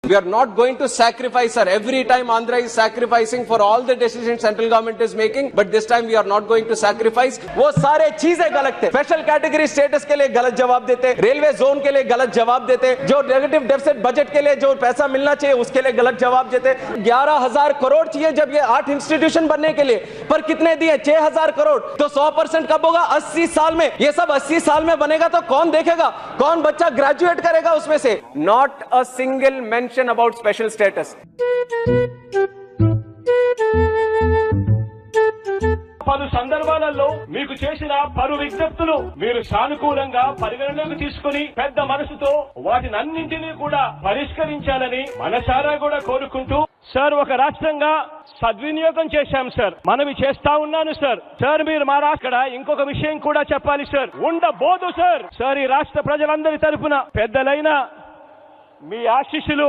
We are not going to sacrifice, sir. Every time Andhra is sacrificing for all the decisions central government is making, but this time we are not going to sacrifice. वो सारे चीजें गलत थे. Special category status के लिए गलत जवाब देते, रेलवे जोन के लिए गलत जवाब देते, जो नेगेटिव डेफिसिट बजट के लिए जो पैसा मिलना चाहिए उसके लिए गलत जवाब देते. 11,000 करोड़ चाहिए जब ये 8 इंस्टीट्यूशन बनने के लिए, पर कितने दिए? 6,000 करोड़. तो 100% कब होगा? 80 साल में. ये सब 80 साल में बनेगा तो कौन देखेगा? कौन बच्चा ग्रेजुएट करेगा उसमें से? Not a single mention about special status. పలు సందర్భాలలో మీకు చేసిన పలు విజ్ఞప్తులు మీరు సానుకూలంగా పరిగణలోకి తీసుకుని పెద్ద మనసుతో వాటిని అన్నింటినీ కూడా పరిష్కరించాలని మనసారా కూడా కోరుకుంటూ, సార్ ఒక రాష్ట్రంగా సద్వినియోగం చేశాం సార్, మనవి చేస్తా ఉన్నాను సార్. సార్ మీరు మా రాష్ట్ర ఇంకొక విషయం కూడా చెప్పాలి సార్, ఉండబోదు సార్. సార్ ఈ రాష్ట్ర ప్రజలందరి తరపున పెద్దలైన మీ ఆశీస్సులు